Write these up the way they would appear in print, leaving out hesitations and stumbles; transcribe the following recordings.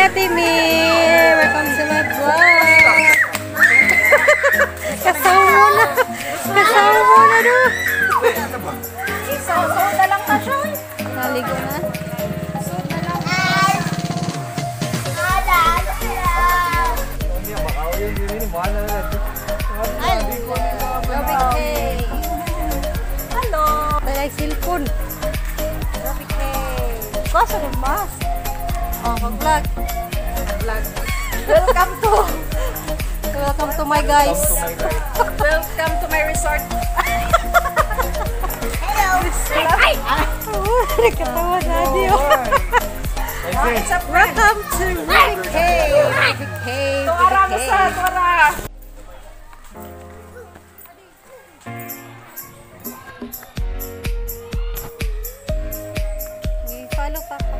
Ate Mir! Welcome to my vlog! Kasama mo na! Kasama mo na doon! Isasod na lang ka, Joy. Naligo na? Isasod na lang. Robby K! Hello. Talay cellphone! Robby K. Kosa rin mas. Oh, mag-vlog! Vlog. Welcome to my guys! Welcome to my resort. Hello. Ay! Nakatawa na niyo! It's a friend. Welcome to Robby K! Robby K! Tuwara mo sa tuwara. Follow Papa.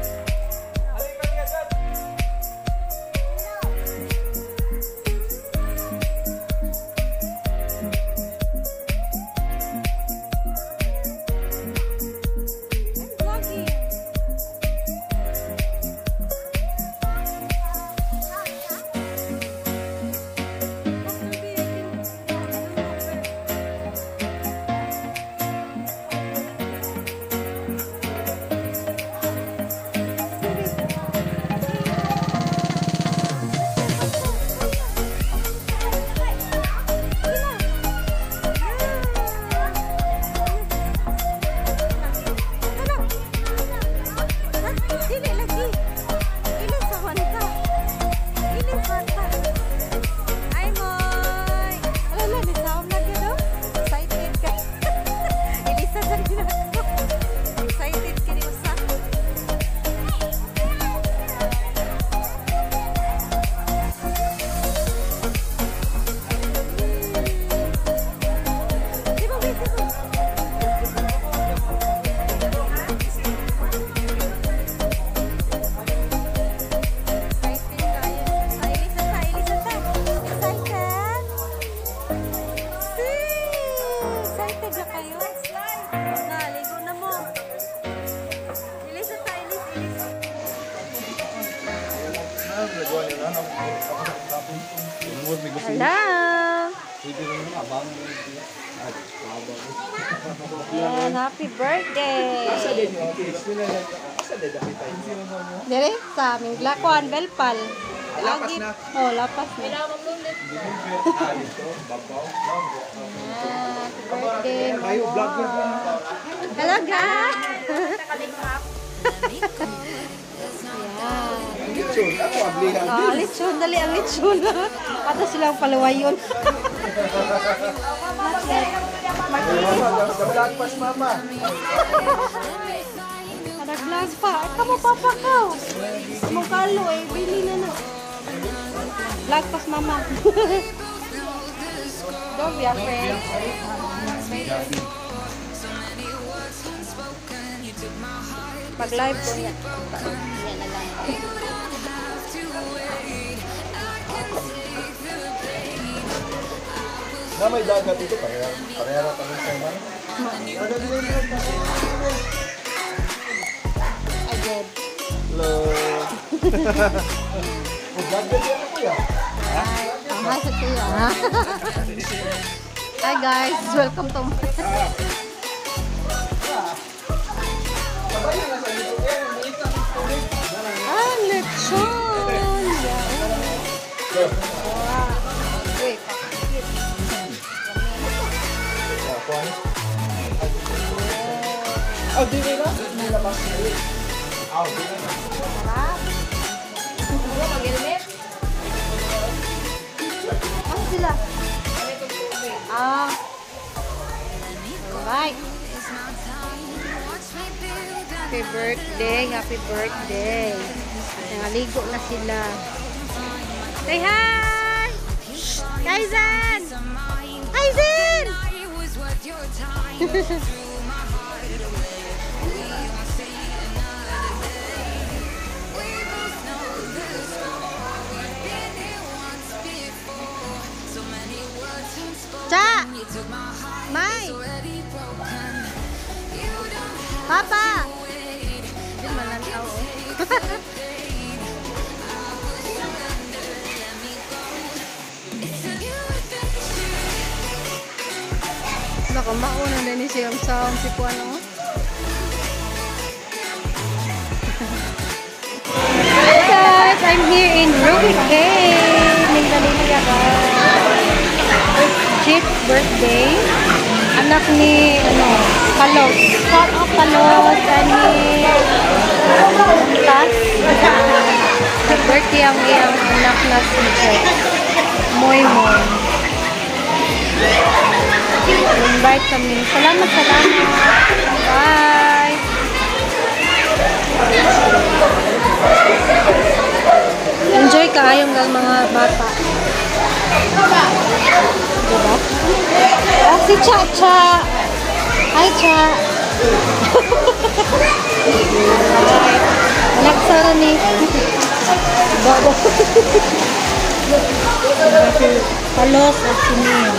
Hello! And happy birthday! Dire sa aming Glakuan, Belpal. Lapas na. Oh, lapas na. Happy birthday, Mama! Hello, guys! Ah, lechon, dali ang lechon. Ato silang palawayon. Naglapas mama. Naglas pa. Kamu papa ka. Mong kalo eh, bili na na. Lagpas mama. Don't be afraid. Pag live po niya. Yan na lang. Na may dagat ito, parehara kami sa man. Again. Hello. Dagat yan ako yan. Hi sa tiyo. Hi guys, welcome to my... Ah, lechon! Wait. Oh, di nila? Hindi na mas nila. Oh, di nila. Ano sila? Ah. Alright. Happy birthday, happy birthday. Nangaligo na sila. Say hi! Kaizen! Kaizen! Cha! Mai! Papa! Di man lang tao. Pamauna na ni siyang sound si Kuano. Guys, I'm here in Ruby Cave. Nagdaliliya ba? Chief's birthday. Anak ni, Kalos. Shout out Kalos. Ani, Tas. Birthday ang iyang anak na si Jeff. Moy Moy. Invite kami. Salamat. Bye. Enjoy kaayong mga bata. Diba? Ah, si Cha. Hi, Cha. Hi. Anak Sara ni Babo. Palos at Sinin.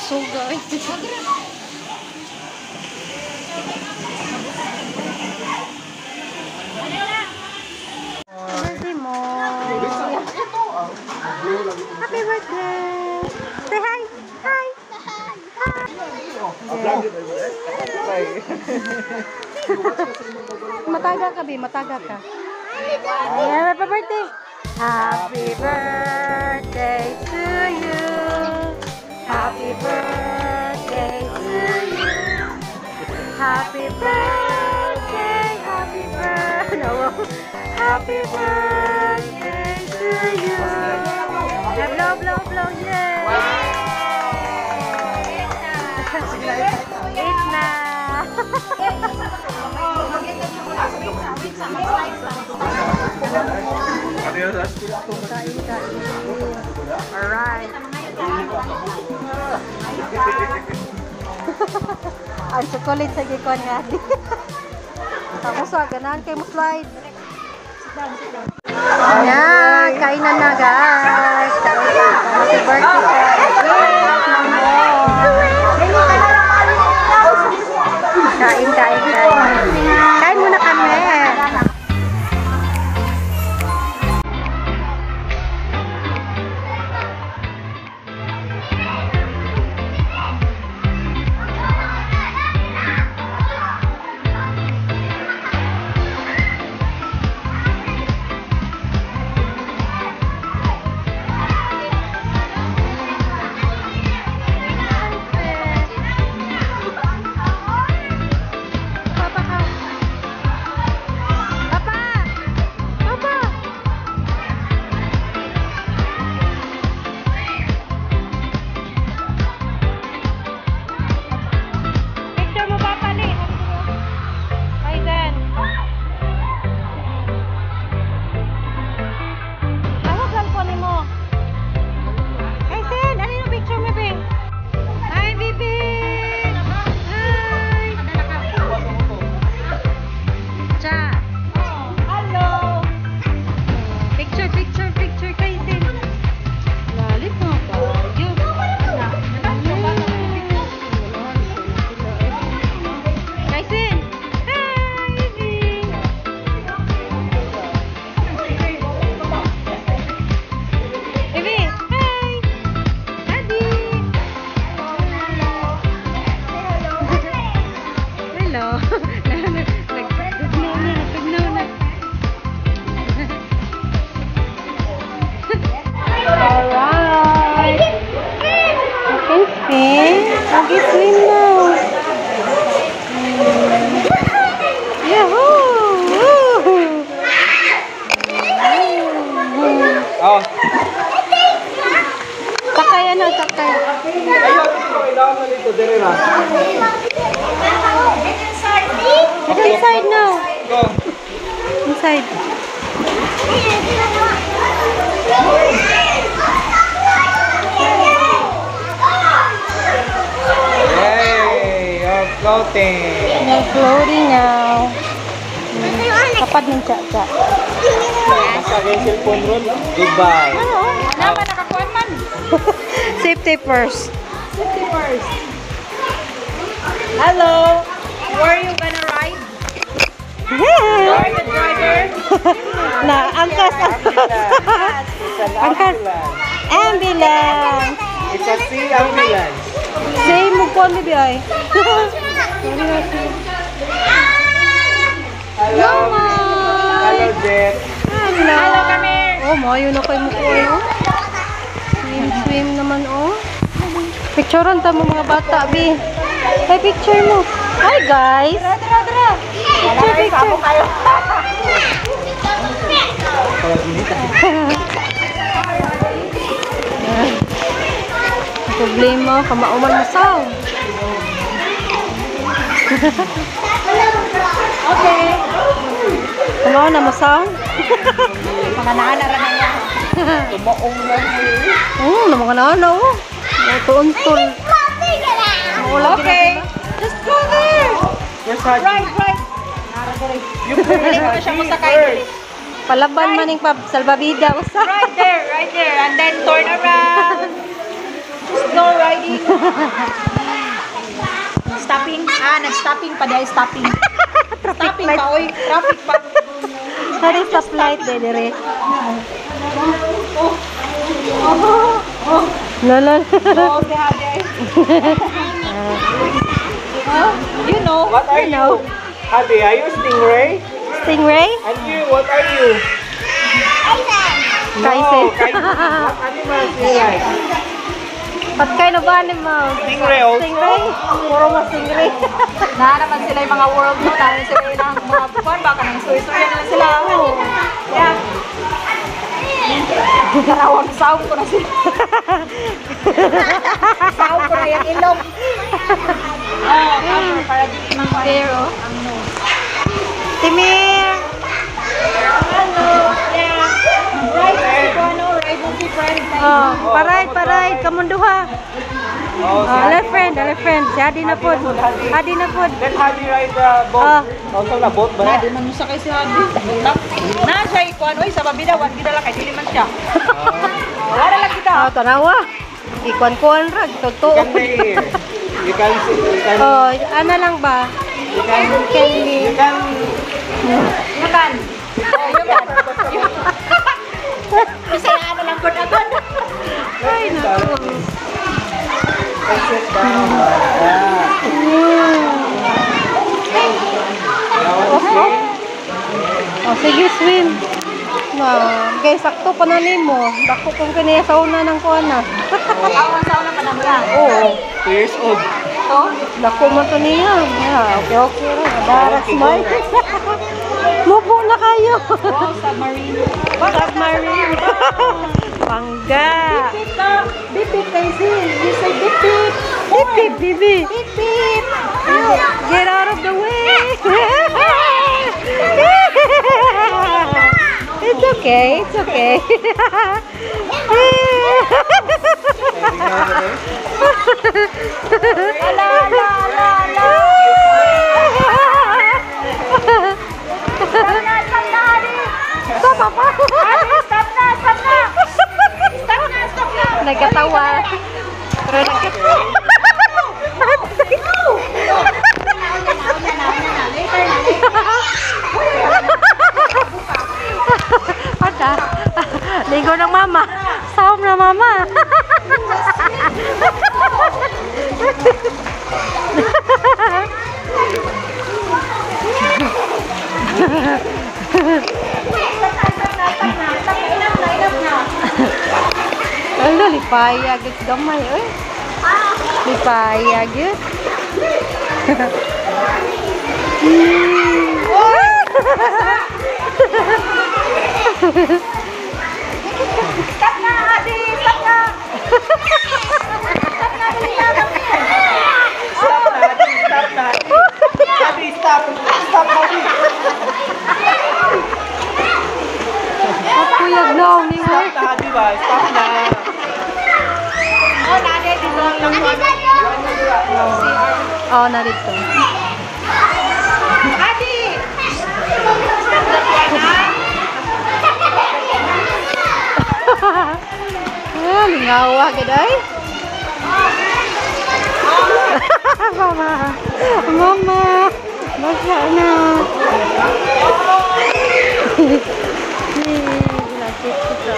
So guys, birthday mo. Happy birthday. Say hi. Hi. Mataga ka, Bi. Mataga ka. Happy birthday. Happy birthday to you. Happy birthday to you. Happy birthday, happy birthday. No. Happy birthday to you. Blow, blow, blow, yay. Eat na. Alright. Ang chocolate sa gikon nga. Tapos ganahan kay mo slide. Yan, kainan na guys. Happy birthday. Kain. Kain muna kami. Timmy, mag-swim now. Yahoo! Oh. Sakay ano, sakay. Ayaw, ito kailangan mo dito, dire na. It's inside now. Go. Inside. Yay! You're floating. You're floating now. Kapag ng tsa-tsa. Nasa yung cellphone ron. Goodbye. Naman nakakuha man. Safety first. Safety first. Hello. Where are you gonna ride? Private driver. Na, angkas. It's an Angkas. ambulance. Ambulance. It's a sea ambulance. Say mo po ni Biay. Hello. Hello, Jet. Hello kami. Oh, mayo na kayo mo po, no? Swim naman, oh. Picturean ta mo mga bata, Bi. Hey, picture mo. Hi, guys. Picture. Problema, kamauman mo sao. Okay. Kamao na mo sao. Mga naanara na niya. Tumoong na. Oh, na mga nana, oh. Tuon-tol. Okay. Just go there. Where's Haji? Right. You play Hindi ko na siya masakay. first. Palaban man yung salbabida. Usa. Right there. And then turn around. Slow riding. Stopping. Nag-stopping pa dahil stopping. Stopping pa, oy. Traffic pa. Hari sa flight, dire. Lala. Oh, dehade. You know. What are you? Habi, are you Stingray? Stingray? And you, what are you? Kaisen. No, Kaisen. What animal do you like? What kind of animal? Stingray also? Stingray? Puro mo stingray. Na naman sila yung mga world mo. Dahil sila yung mga buwan. Baka nang suy-suy na sila. Yeah. Karawang saum ko na sila. Saum ko na yung ilong. Cover para di imang pero. Timir! Hello. Yeah. Ride na si Bono. Ride na si friend. Oh, paride. Kamunduha. Oh, Left friend. Si Adi na po. Let Habi ride the boat. Ah. Also na boat ba? Di man sa kay si Hadi. Na siya ikuan. Uy, sa babidawan. Gidala kay dili man siya. Wala lang kita. Oh, tanawa. Ikuan-kuan rag. You Totoo. can stay here. You can sit. You can. Oh, ano lang ba? You can. You can. Yukan. Yukan. Kasi ano lang ko na doon. Ay, naku. Can sit down. Yeah. Now swim. Oh, sige, swim. Guys, sakto pa na mo. Dako kung kaniya sa una ng kuha na. Awan sa una pa naman lang. Oo. 2 years old. To? Dako mo to niya. Okay. Daras mo. Mupo na kayo. Wow, submarine. Submarine. Pangga. Bip-bip kayo si. You say bip-bip. Bip, bibi. Bip-bip. Get out of the way. It's okay. Ala. Stop na, Adi. Stop pa. Adi, stop na. Nagkatawa. Pero nagkatawa. Ada. Ligo ng mama. Saom na mama. Ano, lipaya. Gamay, oy. Pipaya, good. Stop na, Adi! Stop na! Stop na, dali na kami! Stop na, Adi! Stop na, Adi! Adi, stop! Stop, Adi! Kapuyag na, Stop umingoy. na, Adi ba? Stop na! Oh, Nade, dito lang lang. Oo, narito. Adi! Ah, lingawa gaday. Mama. Mama. Basa na. Lasik kita.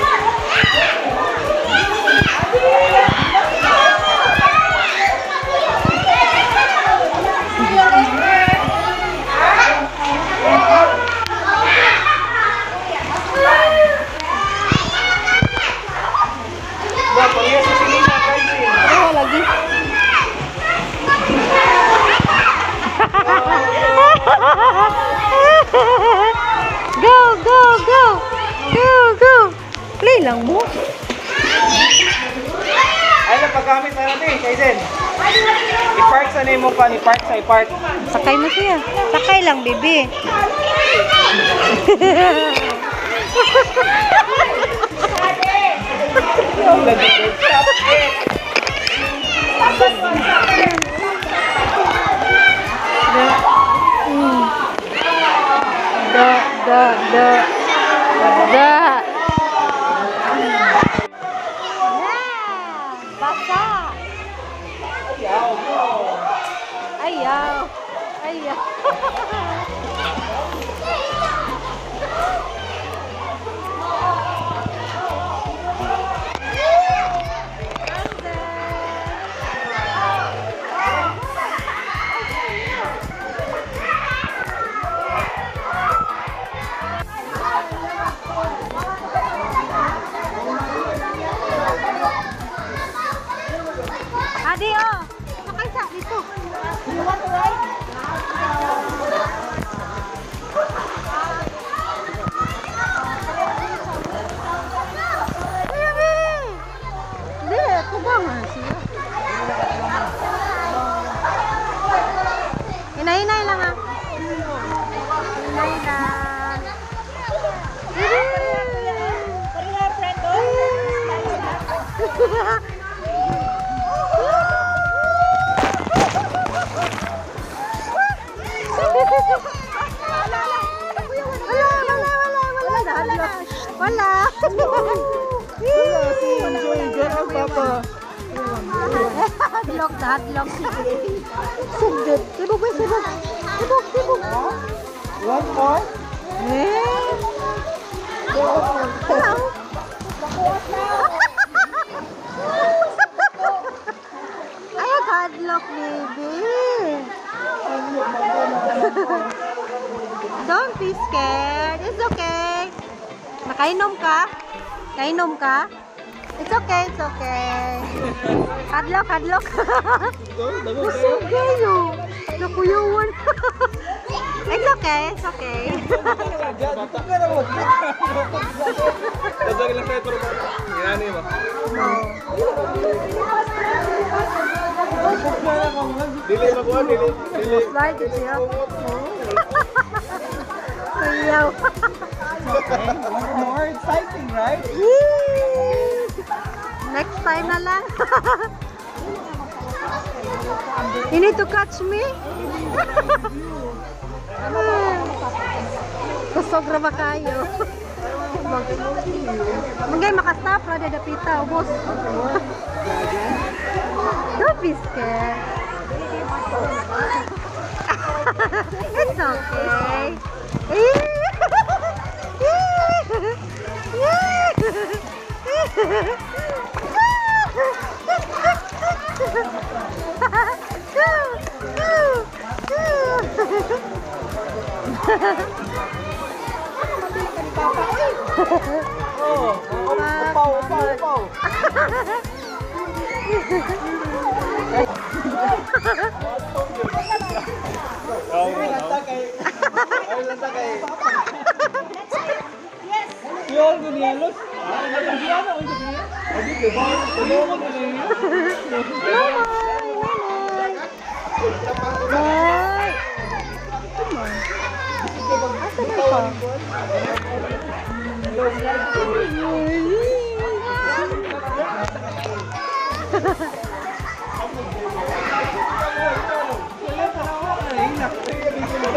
Ba, pag-iya sa sinina, Kaisi. Oh, lagi. Go, go, go. Go, go. Play lang mo. Ay, napagamit na natin, Kaisen. I-park sa name mo pa, i-park sa i-park. Sakay mo siya. Sakay lang, baby. Stop it! Da. Basa. Ayaw. Ayaw. Adi, oh. Sakay sa dito. You want to ride? Hindi, kubangan siya. Hinay-hinay lang ah. Hinay lang. Pareha, friend, oh. Wala. Hadlock na hadlock. Sugdot. Sibog ba? Sibog. Sibog. One more? Hello. Ay, hadlock, baby. Don't be scared. It's okay. Nakainom ka? Kainom ka? It's okay, it's okay. Hadlock, hadlock. Busog kayo. Nakuyawan. It's okay, it's okay. Dadagin lang tayo pero ginani mo. Dili mabuhan, dili. Slide it siya. Kuyaw. More exciting, right? Next time na lang. You need to catch me? Kusog ra ba kayo? Mangay makastop ra da pita ubos. Don't be scared. It's okay. Oh, upaw. Monielos. Ano ang sabi niya? Tulungan mo niya. Nay! Come on. Asa na siya?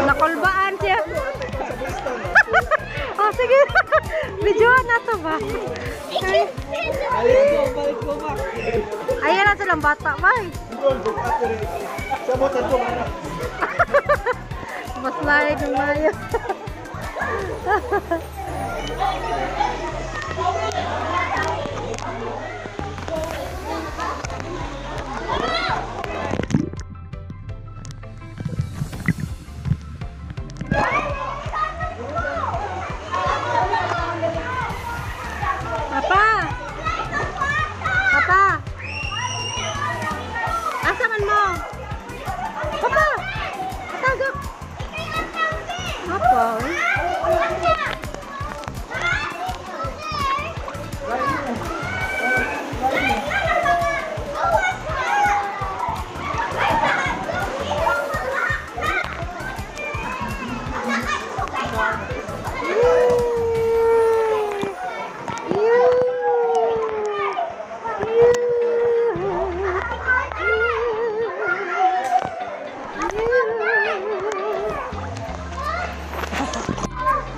Nakulbaan siya. Oh, sige. Videoan na to ba? Ayan na silang bata, bay. Mas layag ng mayo. Papa! Papa! Asa man mo? Papa! Tagak! Apa?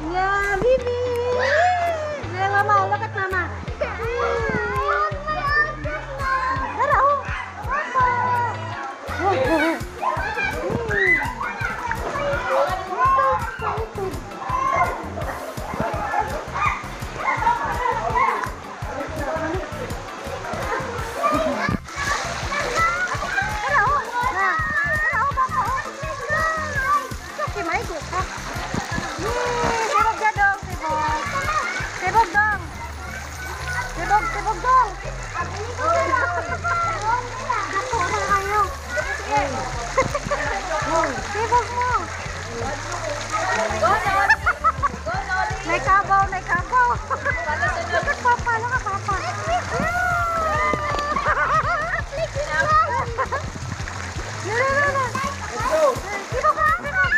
Yeah, baby. Bilang mama, look at mama. Tara, oh. Sibog dong! Ako na kayo! Sibog mo! May kabaw, may kabaw! Look at Papa, look at Papa! Sibog ka, sibog!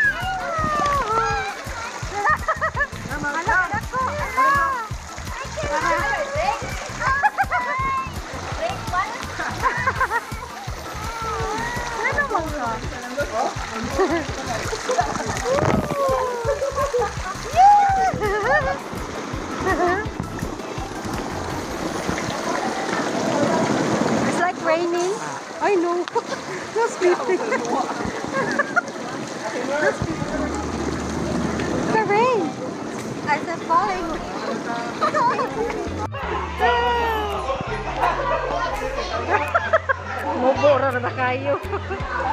Anak ko! Ano mo ka? It's like raining. I know. No sleeping. It's the rain. I said falling. Mubura na kayo.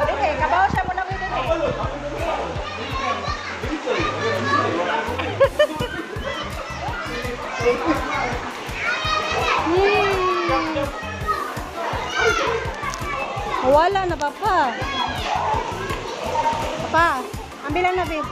Okay, kabaw siya muna mo dun Wala na, Papa. Papa, ambilan na, babe.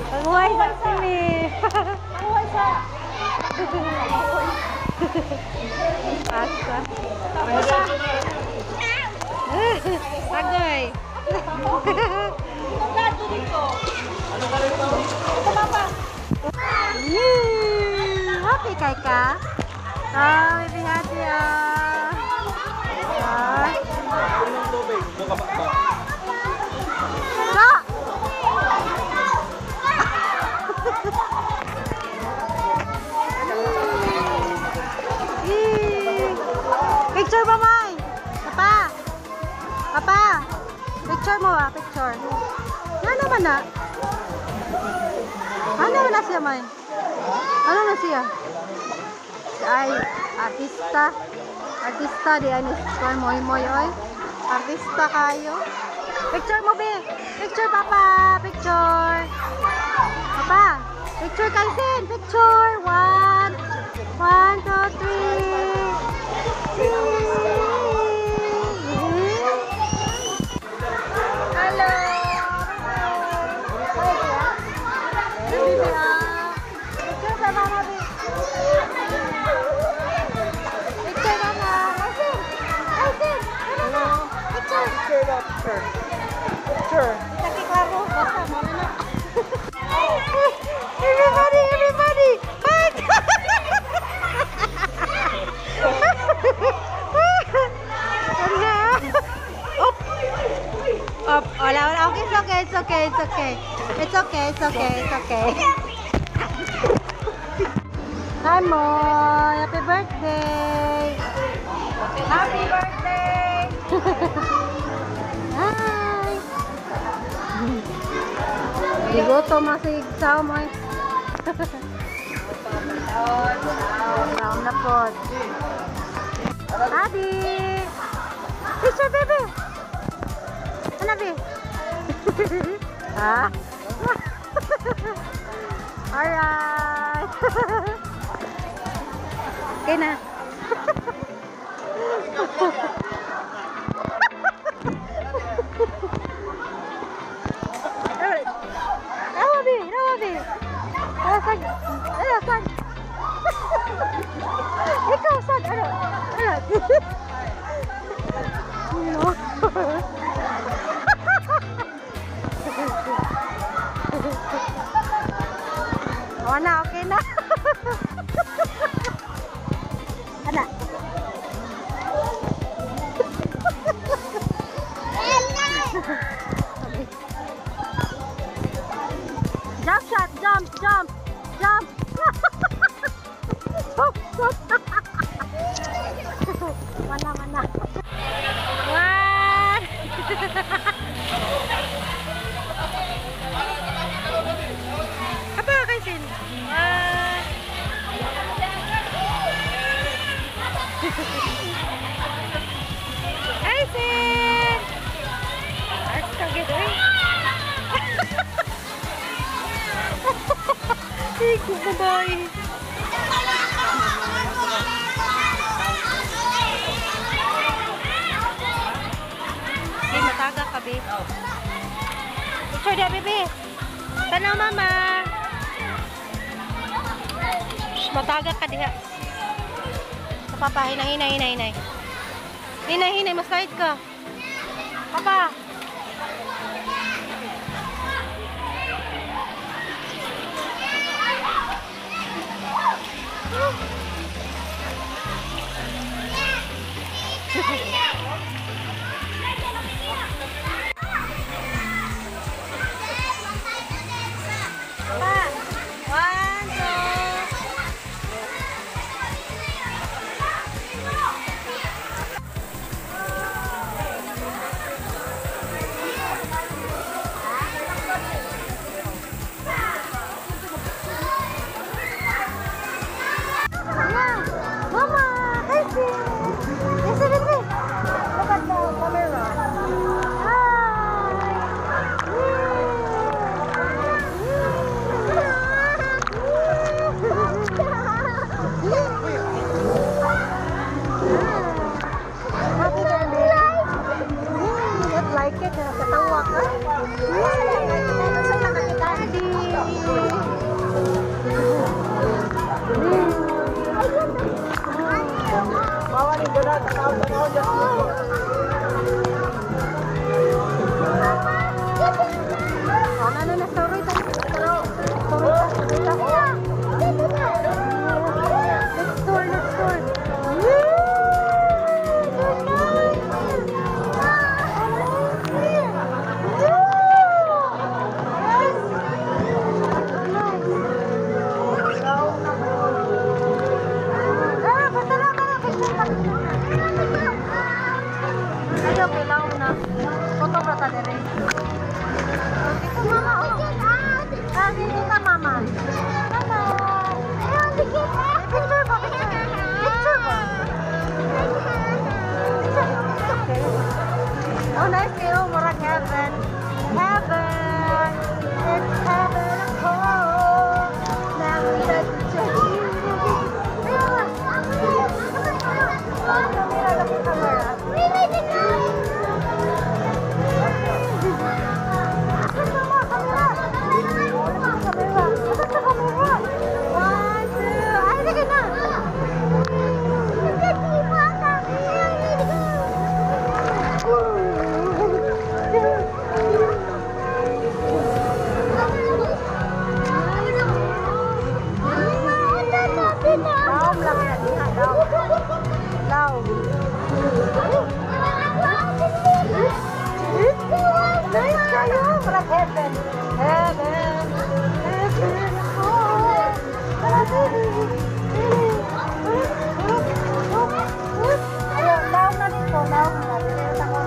Pag-uway sa sini. Pag-uway sa. Asa. Tagoy. Happy kay ka? Baby happy Picture mo, May. Papa. Papa. Picture mo, picture. Ano naman na? Ano naman na siya, May? Ano na siya? Ay, artista. Artista di anis ko moy oy. Artista kayo. Picture mo, be. Picture, Papa. Picture. Papa. Picture kay Sin. Picture. 1, 2, 3. Picture daw, picture. Picture. Taki klaro, basta mo na. Everybody, everybody! Hi! Wala. Up. Up. Wala, wala. Okay, it's okay, it's okay, it's okay. It's okay, it's okay, it's okay. Hi, Moy. Happy birthday. Happy birthday! Hi. Ligoto masig sa Moy. Brown na po. Adi! Picture, baby! Ano, baby? Ha? Alright! Okay na. Rawa, baby! Rawa, baby! Sag! Ano, sag! Ikaw, sag! Ano? Ano? No. Oh, na, okay na. Ana. Jump shot, jump, jump, jump. Jump, jump. Mana, mana. One. Apa Kaisin? Kaisin! Ars kaget eh. Iku babae. Hey, mataga ka, be. Picture dia, bebe. Tanaw, mama. Shh, mataga ka diha. Sa papa, hinay, hinay, hinay, hinay. Hinay, hinay, masahid ka. Papa. Oh, nice kayo. Murag heaven. Heaven. It's heaven of home. Now we let you murag heaven. Heaven. Heaven. Oh. Ayun, laong na dito. Laong na. Dire na ko.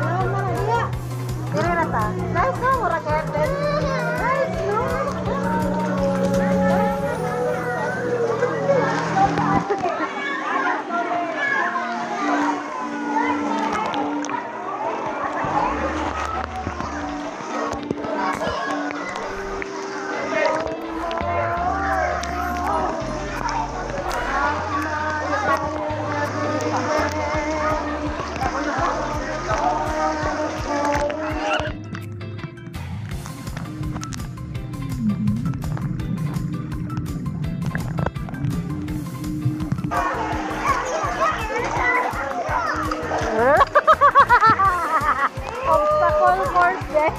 Laong na. Iya. Dire na ta. Guys, no, murag heaven. Guys, no. Obstacle course eh.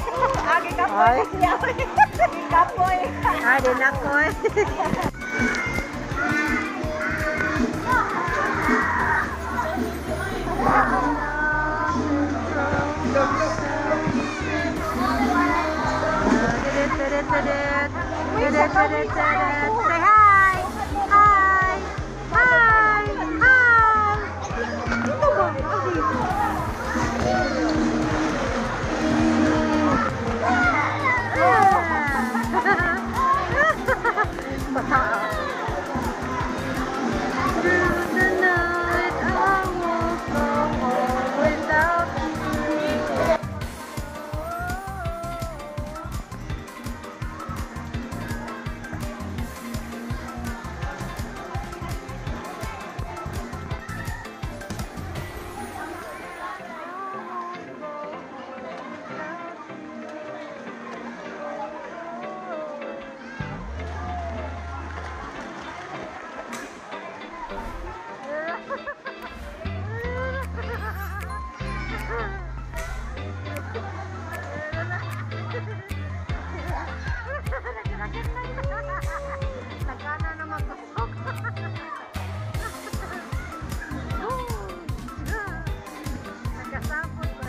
Agi ka po siya. Kapoy. Din ako eh. Say hi! Hi! Hi! Nagkana na magkasok. Nagkasapot ba?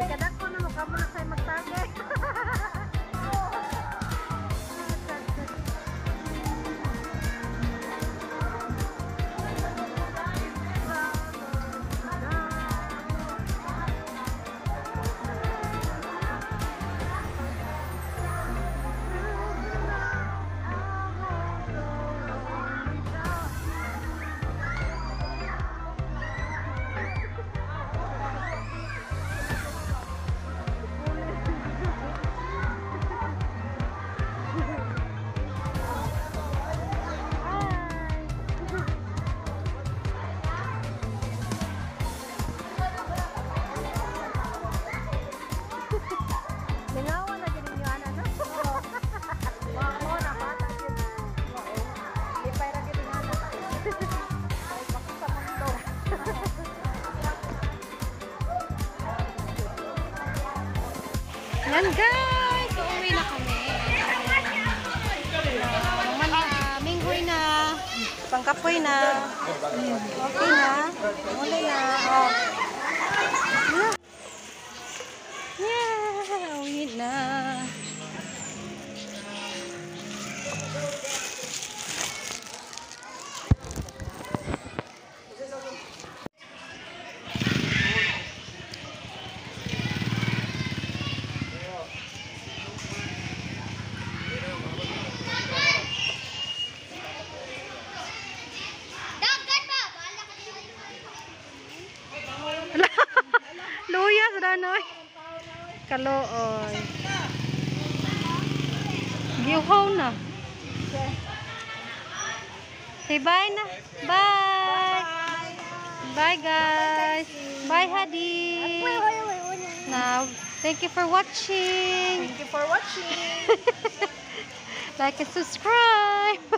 Kadak ko na mukha mo na sa'yo magtagay. Lingawan na din yung ano, no? Oo, nakata din. Lipay na din yung ano. Ay, baka sa mundo. Yan guys, uuwi na kami. Minghoy na, pangkapoy na. Okay na, muli na. Oh. Yeah, uwi na. Luyas danoy. Kalooy. Giuhaw na. Say bye na. Bye. Bye guys. Bye Hadi. Now, thank you for watching. Thank you for watching. Like and subscribe.